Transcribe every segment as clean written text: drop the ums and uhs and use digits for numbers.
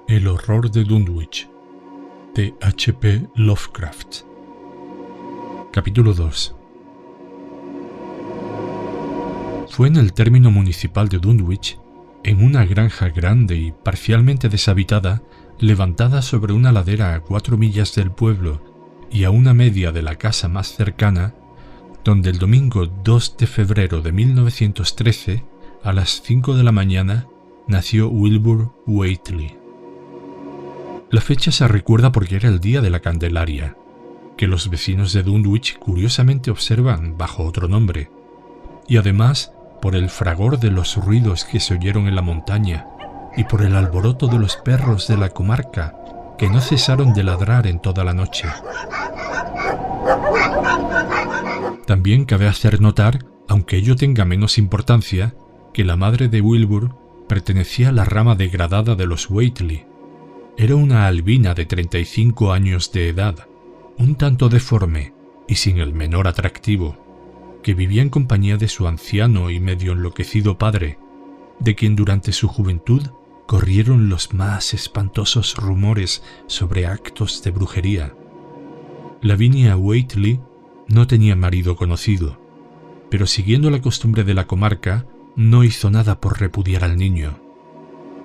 El horror de Dunwich, de H.P. Lovecraft. Capítulo 2. Fue en el término municipal de Dunwich, en una granja grande y parcialmente deshabitada, levantada sobre una ladera a 4 millas del pueblo y a 1 media de la casa más cercana, donde el domingo 2 de febrero de 1913, a las 5 de la mañana, nació Wilbur Whately. La fecha se recuerda porque era el día de la Candelaria, que los vecinos de Dunwich curiosamente observan bajo otro nombre, y además por el fragor de los ruidos que se oyeron en la montaña y por el alboroto de los perros de la comarca que no cesaron de ladrar en toda la noche. También cabe hacer notar, aunque ello tenga menos importancia, que la madre de Wilbur pertenecía a la rama degradada de los Whately. Era una albina de 35 años de edad, un tanto deforme y sin el menor atractivo, que vivía en compañía de su anciano y medio enloquecido padre, de quien durante su juventud corrieron los más espantosos rumores sobre actos de brujería. Lavinia Whately no tenía marido conocido, pero siguiendo la costumbre de la comarca, no hizo nada por repudiar al niño.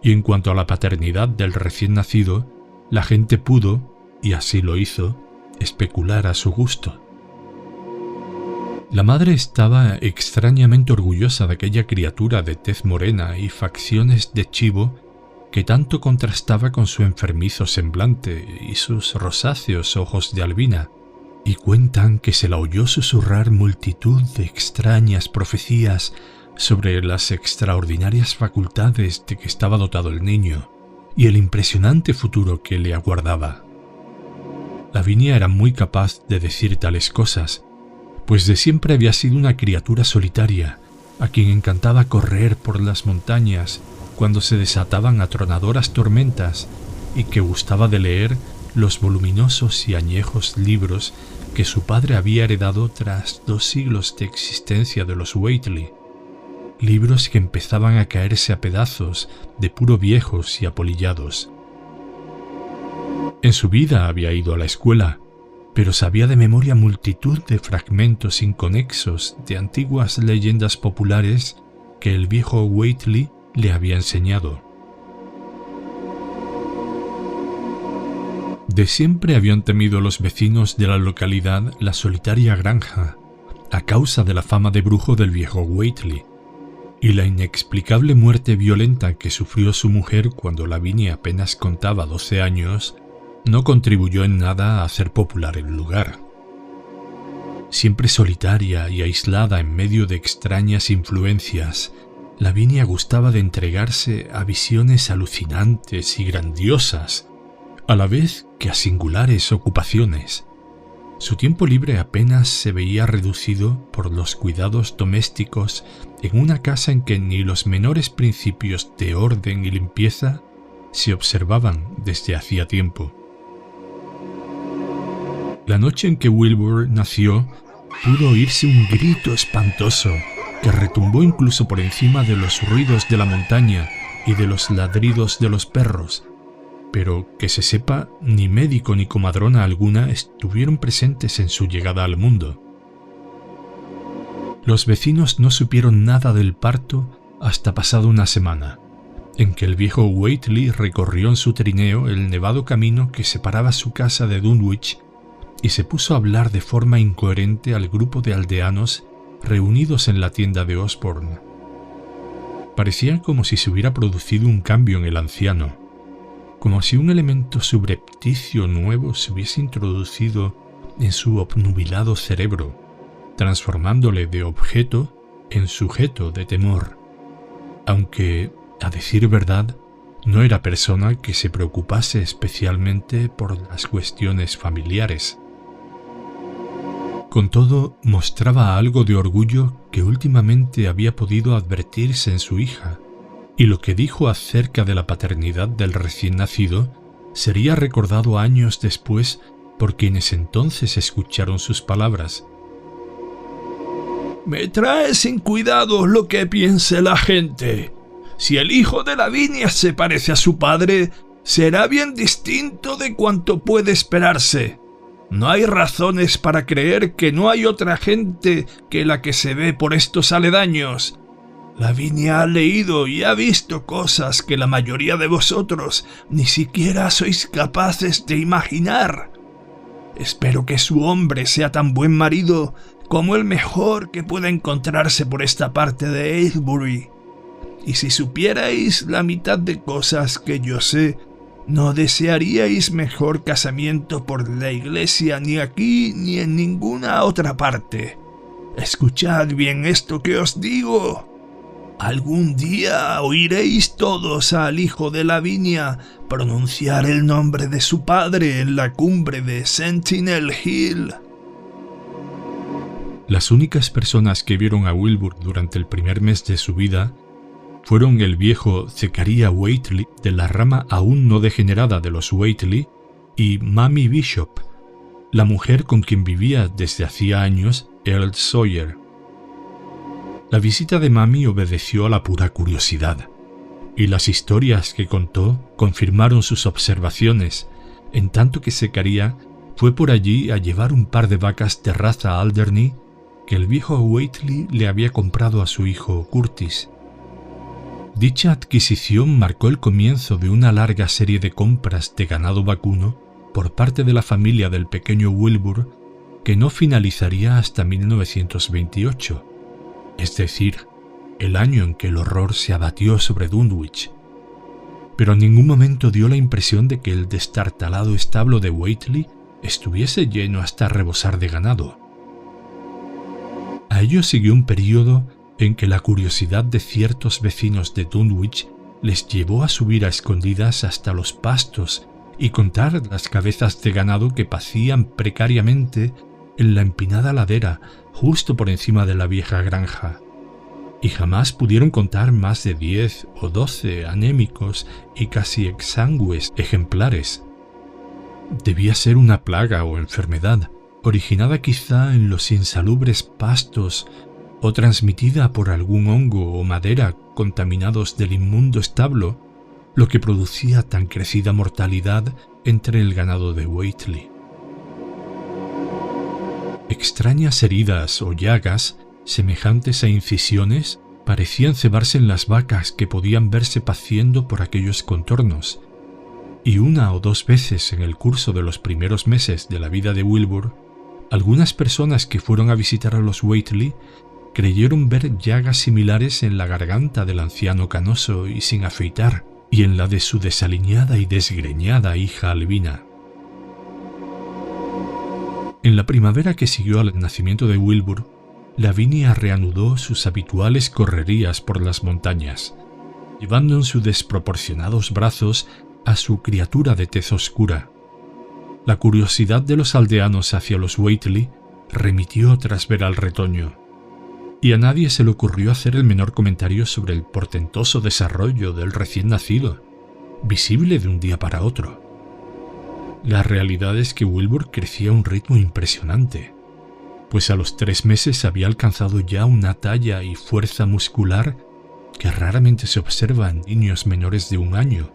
Y en cuanto a la paternidad del recién nacido, la gente pudo, y así lo hizo, especular a su gusto. La madre estaba extrañamente orgullosa de aquella criatura de tez morena y facciones de chivo que tanto contrastaba con su enfermizo semblante y sus rosáceos ojos de albina, y cuentan que se la oyó susurrar multitud de extrañas profecías sobre las extraordinarias facultades de que estaba dotado el niño y el impresionante futuro que le aguardaba. Lavinia era muy capaz de decir tales cosas, pues de siempre había sido una criatura solitaria, a quien encantaba correr por las montañas cuando se desataban atronadoras tormentas y que gustaba de leer los voluminosos y añejos libros que su padre había heredado tras 2 siglos de existencia de los Whately, libros que empezaban a caerse a pedazos de puro viejos y apolillados. En su vida había ido a la escuela, pero sabía de memoria multitud de fragmentos inconexos de antiguas leyendas populares que el viejo Whately le había enseñado. De siempre habían temido los vecinos de la localidad la solitaria granja, a causa de la fama de brujo del viejo Whately, y la inexplicable muerte violenta que sufrió su mujer cuando Lavinia apenas contaba 12 años no contribuyó en nada a hacer popular el lugar. Siempre solitaria y aislada en medio de extrañas influencias, Lavinia gustaba de entregarse a visiones alucinantes y grandiosas, a la vez que a singulares ocupaciones. Su tiempo libre apenas se veía reducido por los cuidados domésticos en una casa en que ni los menores principios de orden y limpieza se observaban desde hacía tiempo. La noche en que Wilbur nació, pudo oírse un grito espantoso que retumbó incluso por encima de los ruidos de la montaña y de los ladridos de los perros, pero que se sepa, ni médico ni comadrona alguna estuvieron presentes en su llegada al mundo. Los vecinos no supieron nada del parto hasta pasada 1 semana, en que el viejo Whately recorrió en su trineo el nevado camino que separaba su casa de Dunwich y se puso a hablar de forma incoherente al grupo de aldeanos reunidos en la tienda de Osborne. Parecía como si se hubiera producido un cambio en el anciano, como si un elemento subrepticio nuevo se hubiese introducido en su obnubilado cerebro, transformándole de objeto en sujeto de temor, aunque, a decir verdad, no era persona que se preocupase especialmente por las cuestiones familiares. Con todo, mostraba algo de orgullo que últimamente había podido advertirse en su hija, y lo que dijo acerca de la paternidad del recién nacido sería recordado años después por quienes entonces escucharon sus palabras. «Me trae sin cuidado lo que piense la gente. Si el hijo de Lavinia se parece a su padre, será bien distinto de cuanto puede esperarse. No hay razones para creer que no hay otra gente que la que se ve por estos aledaños. Lavinia ha leído y ha visto cosas que la mayoría de vosotros ni siquiera sois capaces de imaginar. Espero que su hombre sea tan buen marido como el mejor que pueda encontrarse por esta parte de Avebury. Y si supierais la mitad de cosas que yo sé, no desearíais mejor casamiento por la iglesia ni aquí ni en ninguna otra parte. Escuchad bien esto que os digo. Algún día oiréis todos al hijo de Lavinia pronunciar el nombre de su padre en la cumbre de Sentinel Hill. Las únicas personas que vieron a Wilbur durante el primer mes de su vida fueron el viejo Zechariah Whately de la rama aún no degenerada de los Whately y Mamie Bishop, la mujer con quien vivía desde hacía años Earl Sawyer. La visita de Mamie obedeció a la pura curiosidad, y las historias que contó confirmaron sus observaciones, en tanto que Zechariah fue por allí a llevar un par de vacas de raza Alderney que el viejo Whately le había comprado a su hijo Curtis. Dicha adquisición marcó el comienzo de una larga serie de compras de ganado vacuno por parte de la familia del pequeño Wilbur que no finalizaría hasta 1928. Es decir, el año en que el horror se abatió sobre Dunwich. Pero en ningún momento dio la impresión de que el destartalado establo de Whately estuviese lleno hasta rebosar de ganado. A ello siguió un periodo en que la curiosidad de ciertos vecinos de Dunwich les llevó a subir a escondidas hasta los pastos y contar las cabezas de ganado que pacían precariamente en la empinada ladera justo por encima de la vieja granja, y jamás pudieron contar más de 10 o 12 anémicos y casi exangües ejemplares. Debía ser una plaga o enfermedad, originada quizá en los insalubres pastos o transmitida por algún hongo o madera contaminados del inmundo establo, lo que producía tan crecida mortalidad entre el ganado de Whately. Extrañas heridas o llagas, semejantes a incisiones, parecían cebarse en las vacas que podían verse paciendo por aquellos contornos, y una o dos veces en el curso de los primeros meses de la vida de Wilbur, algunas personas que fueron a visitar a los Whately creyeron ver llagas similares en la garganta del anciano canoso y sin afeitar, y en la de su desaliñada y desgreñada hija albina. En la primavera que siguió al nacimiento de Wilbur, Lavinia reanudó sus habituales correrías por las montañas, llevando en sus desproporcionados brazos a su criatura de tez oscura. La curiosidad de los aldeanos hacia los Whately remitió tras ver al retoño, y a nadie se le ocurrió hacer el menor comentario sobre el portentoso desarrollo del recién nacido, visible de un día para otro. La realidad es que Wilbur crecía a un ritmo impresionante, pues a los 3 meses había alcanzado ya una talla y fuerza muscular que raramente se observa en niños menores de 1 año.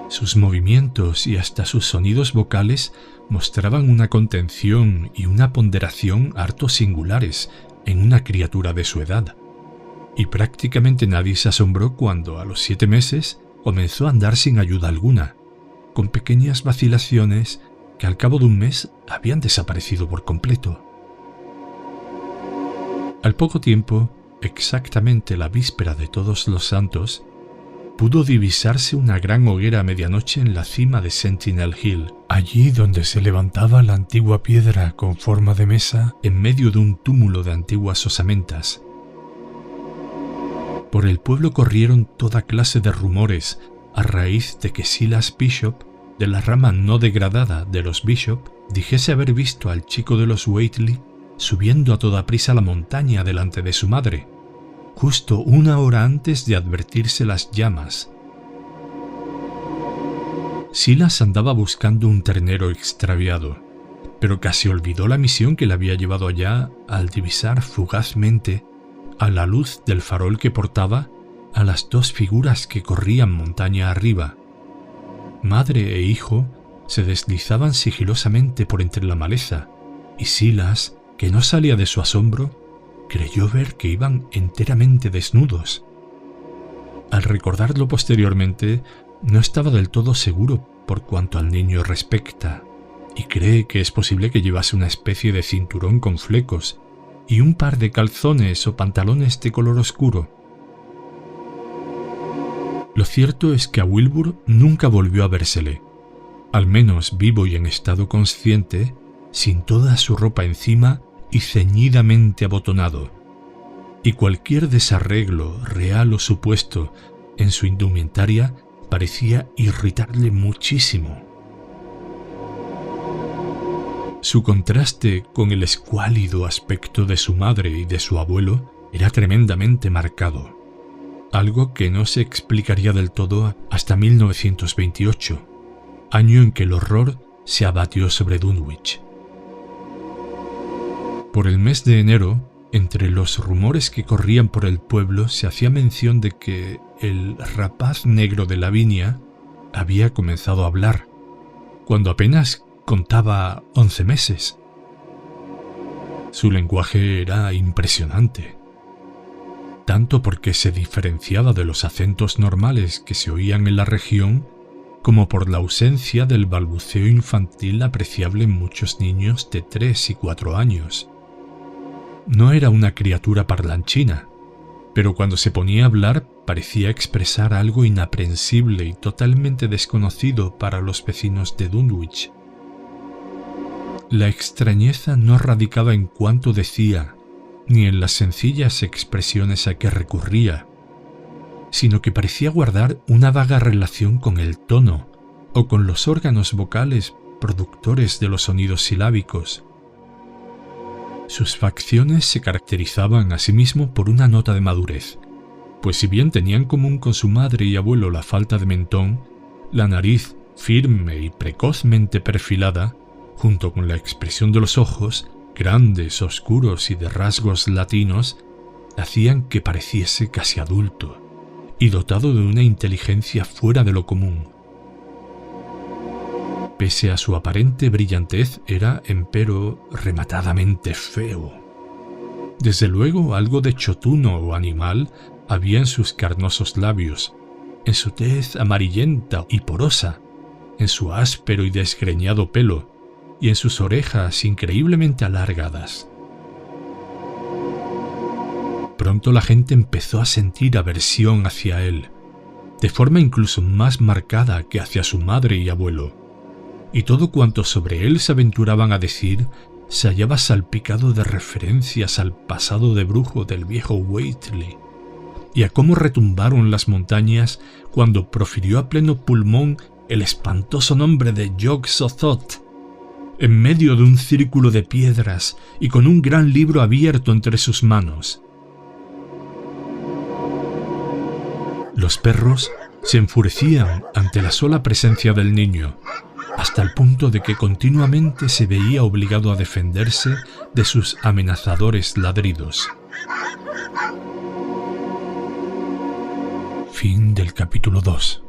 Sus movimientos y hasta sus sonidos vocales mostraban una contención y una ponderación harto singulares en una criatura de su edad, y prácticamente nadie se asombró cuando, a los 7 meses, comenzó a andar sin ayuda alguna, con pequeñas vacilaciones que al cabo de un mes habían desaparecido por completo. Al poco tiempo, exactamente la víspera de Todos los Santos, pudo divisarse una gran hoguera a medianoche en la cima de Sentinel Hill, allí donde se levantaba la antigua piedra con forma de mesa en medio de un túmulo de antiguas osamentas. Por el pueblo corrieron toda clase de rumores a raíz de que Silas Bishop, de la rama no degradada de los Bishop, dijese haber visto al chico de los Whately subiendo a toda prisa la montaña delante de su madre, justo 1 hora antes de advertirse las llamas. Silas andaba buscando un ternero extraviado, pero casi olvidó la misión que le había llevado allá al divisar fugazmente, a la luz del farol que portaba, a las dos figuras que corrían montaña arriba. Madre e hijo se deslizaban sigilosamente por entre la maleza, y Silas, que no salía de su asombro, creyó ver que iban enteramente desnudos. Al recordarlo posteriormente, no estaba del todo seguro por cuanto al niño respecta, y cree que es posible que llevase una especie de cinturón con flecos y un par de calzones o pantalones de color oscuro. Lo cierto es que a Wilbur nunca volvió a vérsele, al menos vivo y en estado consciente, sin toda su ropa encima y ceñidamente abotonado, y cualquier desarreglo, real o supuesto, en su indumentaria parecía irritarle muchísimo. Su contraste con el escuálido aspecto de su madre y de su abuelo era tremendamente marcado, algo que no se explicaría del todo hasta 1928, año en que el horror se abatió sobre Dunwich. Por el mes de enero, entre los rumores que corrían por el pueblo se hacía mención de que el rapaz negro de Lavinia había comenzado a hablar, cuando apenas contaba 11 meses. Su lenguaje era impresionante, tanto porque se diferenciaba de los acentos normales que se oían en la región, como por la ausencia del balbuceo infantil apreciable en muchos niños de 3 y 4 años. No era una criatura parlanchina, pero cuando se ponía a hablar parecía expresar algo inaprensible y totalmente desconocido para los vecinos de Dunwich. La extrañeza no radicaba en cuanto decía, ni en las sencillas expresiones a que recurría, sino que parecía guardar una vaga relación con el tono o con los órganos vocales productores de los sonidos silábicos. Sus facciones se caracterizaban asimismo por una nota de madurez, pues si bien tenían en común con su madre y abuelo la falta de mentón, la nariz firme y precozmente perfilada, junto con la expresión de los ojos, grandes, oscuros y de rasgos latinos, hacían que pareciese casi adulto y dotado de una inteligencia fuera de lo común. Pese a su aparente brillantez, era, empero, rematadamente feo. Desde luego, algo de chotuno o animal había en sus carnosos labios, en su tez amarillenta y porosa, en su áspero y desgreñado pelo, y en sus orejas increíblemente alargadas. Pronto la gente empezó a sentir aversión hacia él, de forma incluso más marcada que hacia su madre y abuelo, y todo cuanto sobre él se aventuraban a decir se hallaba salpicado de referencias al pasado de brujo del viejo Whately, y a cómo retumbaron las montañas cuando profirió a pleno pulmón el espantoso nombre de Yog-Sothoth, en medio de un círculo de piedras y con un gran libro abierto entre sus manos. Los perros se enfurecían ante la sola presencia del niño, hasta el punto de que continuamente se veía obligado a defenderse de sus amenazadores ladridos. Fin del capítulo 2.